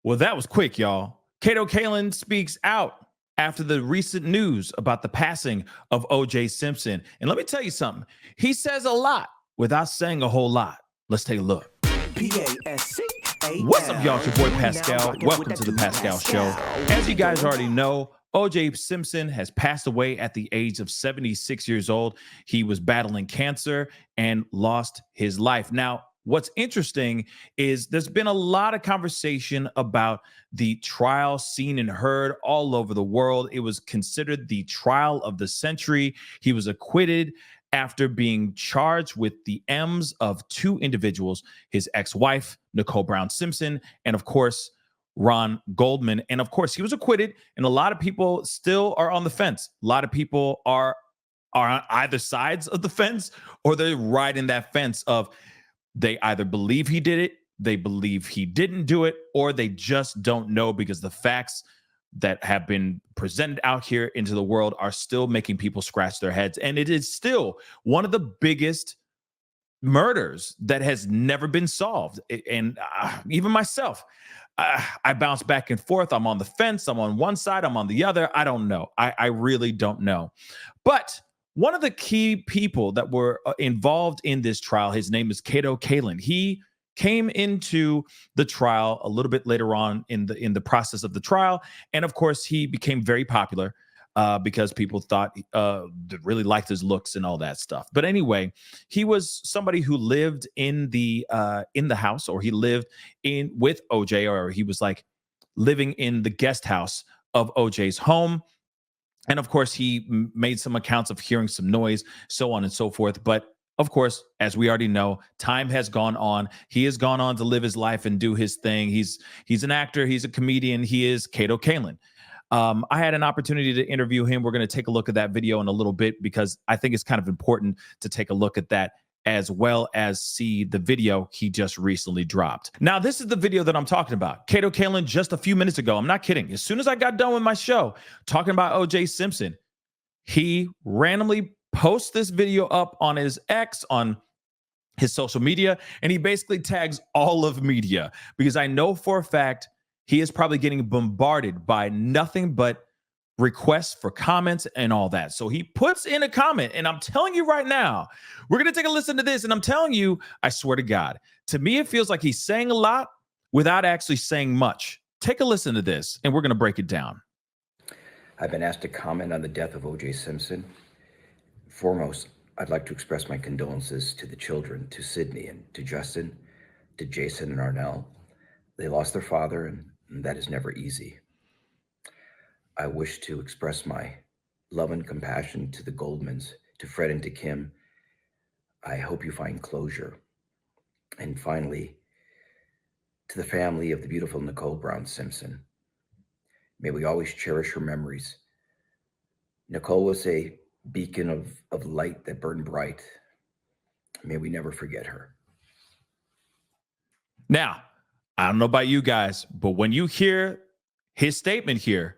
Well, that was quick, y'all. Kato Kaelin speaks out after the recent news about the passing of OJ Simpson. And let me tell you something. He says a lot without saying a whole lot. Let's take a look. What's up, y'all? It's your boy Pascal. Welcome to the Pascal Show. As you guys already know, OJ Simpson has passed away at the age of 76 years old. He was battling cancer and lost his life. Now, what's interesting is there's been a lot of conversation about the trial seen and heard all over the world. It was considered the trial of the century. He was acquitted after being charged with the M's of two individuals, his ex-wife, Nicole Brown Simpson, and of course, Ron Goldman. And of course, he was acquitted, and a lot of people still are on the fence. A lot of people are on either sides of the fence, or they're riding that fence of they either believe he did it, they believe he didn't do it, or they just don't know because the facts that have been presented out here into the world are still making people scratch their heads. And it is still one of the biggest murders that has never been solved. And even myself, I bounce back and forth. I'm on the fence. I'm on one side. I'm on the other. I don't know. I really don't know. But one of the key people that were involved in this trial, his name is Kato Kaelin. He came into the trial a little bit later on in the process of the trial, and of course, he became very popular because people thought really liked his looks and all that stuff. But anyway, he was somebody who lived in the house, or he lived in with OJ, or he was like living in the guest house of OJ's home. And of course, he made some accounts of hearing some noise, so on and so forth. But of course, as we already know, time has gone on. He has gone on to live his life and do his thing. He's an actor. He's a comedian. He is Kato Kaelin. I had an opportunity to interview him. We're going to take a look at that video in a little bit because I think it's kind of important to take a look at that, as well as see the video he just recently dropped. Now, this is the video that I'm talking about. Kato Kaelin just a few minutes ago. I'm not kidding. As soon as I got done with my show talking about OJ Simpson, he randomly posts this video up on his X, on his social media, and he basically tags all of media because I know for a fact he is probably getting bombarded by nothing but requests for comments and all that. So he puts in a comment, and I'm telling you right now, we're going to take a listen to this. And I'm telling you, I swear to God, to me, it feels like he's saying a lot without actually saying much. Take a listen to this, and we're going to break it down. I've been asked to comment on the death of OJ Simpson. Foremost, I'd like to express my condolences to the children, to Sydney and to Justin, to Jason and Arnell. They lost their father, and that is never easy. I wish to express my love and compassion to the Goldmans, to Fred and to Kim. I hope you find closure. And finally, to the family of the beautiful Nicole Brown Simpson. May we always cherish her memories. Nicole was a beacon of light that burned bright. May we never forget her. Now, I don't know about you guys, but when you hear his statement here,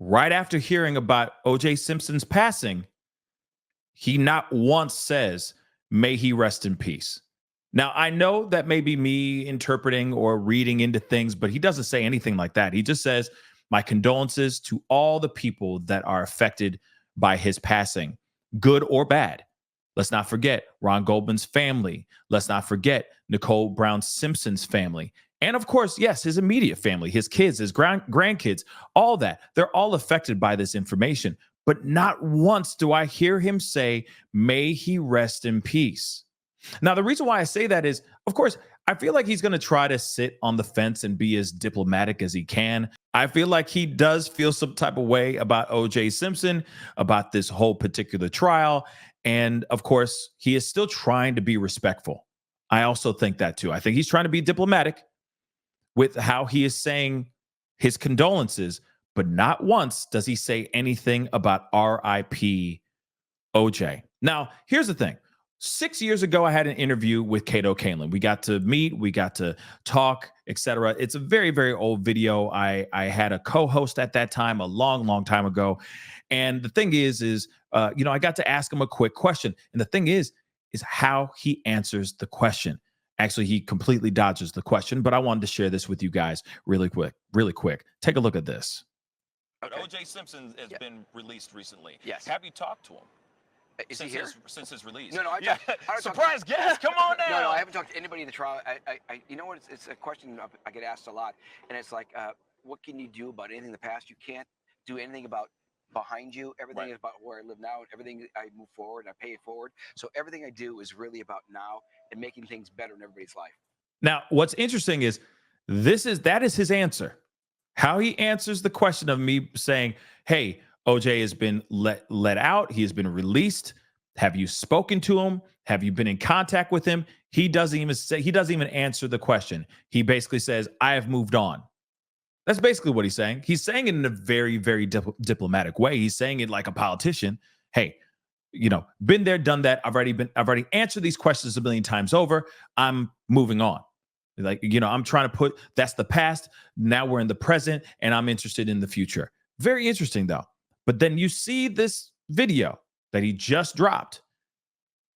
right after hearing about OJ Simpson's passing, he not once says, "May he rest in peace." Now, I know that may be me interpreting or reading into things, but he doesn't say anything like that. He just says, "My condolences to all the people that are affected by his passing, good or bad." Let's not forget Ron Goldman's family. Let's not forget Nicole Brown Simpson's family. And of course, yes, his immediate family, his kids, his grandkids, all that. They're all affected by this information. But not once do I hear him say, "May he rest in peace." Now, the reason why I say that is, of course, I feel like he's going to try to sit on the fence and be as diplomatic as he can. I feel like he does feel some type of way about OJ Simpson, about this whole particular trial. And of course, he is still trying to be respectful. I also think that too. I think he's trying to be diplomatic with how he is saying his condolences, but not once does he say anything about RIP OJ. Now, here's the thing. 6 years ago, I had an interview with Kato Kaelin. We got to meet, we got to talk, etc. It's a very, very old video. I had a co-host at that time, a long, long time ago. And the thing is I got to ask him a quick question. And the thing is how he answers the question. Actually, he completely dodges the question, but I wanted to share this with you guys really quick. Take a look at this. But OJ Simpson has been released recently. Yes. Have you talked to him? Is he here? Since his release? No, I surprise guest. Come on now. No, I haven't talked to anybody in the trial. You know what? It's a question I get asked a lot, and it's like, what can you do about anything in the past? You can't do anything about behind you. Everything is about where I live now, and everything I move forward, and I pay it forward. So everything I do is really about now and making things better in everybody's life. Now, what's interesting is that is his answer. How he answers the question of me saying, "Hey, OJ has been let out. He has been released. Have you spoken to him? Have you been in contact with him?" He doesn't even answer the question. He basically says, "I have moved on." That's basically what he's saying. He's saying it in a very, very diplomatic way. He's saying it like a politician. Hey, been there, done that. I've already answered these questions a million times over. I'm moving on. Like, I'm trying to put, that's the past. Now we're in the present, and I'm interested in the future. Very interesting, though. But then you see this video that he just dropped,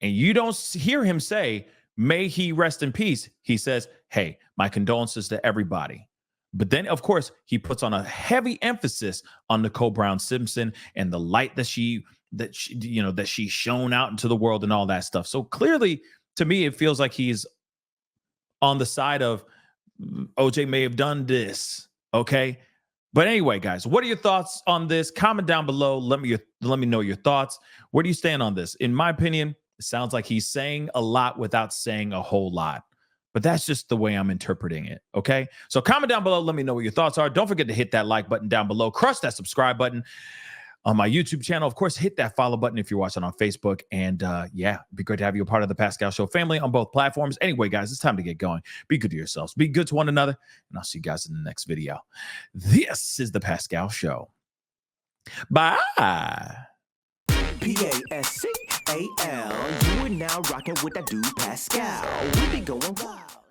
and you don't hear him say, "May he rest in peace." He says, "Hey, my condolences to everybody." But then, of course, he puts on a heavy emphasis on Nicole Brown Simpson and the light that she's shown out into the world and all that stuff. So clearly, to me, it feels like he's on the side of OJ may have done this. Okay. But anyway, guys, what are your thoughts on this? Comment down below. Let me know your thoughts. Where do you stand on this? In my opinion, it sounds like he's saying a lot without saying a whole lot. But that's just the way I'm interpreting it, okay? So comment down below. Let me know what your thoughts are. Don't forget to hit that like button down below. Crush that subscribe button on my YouTube channel. Of course, hit that follow button if you're watching on Facebook. And it'd be great to have you a part of the Pascal Show family on both platforms. Anyway, guys, it's time to get going. Be good to yourselves. Be good to one another. And I'll see you guys in the next video. This is the Pascal Show. Bye. Pascal. You are now rocking with that dude Pascal. We be going wild.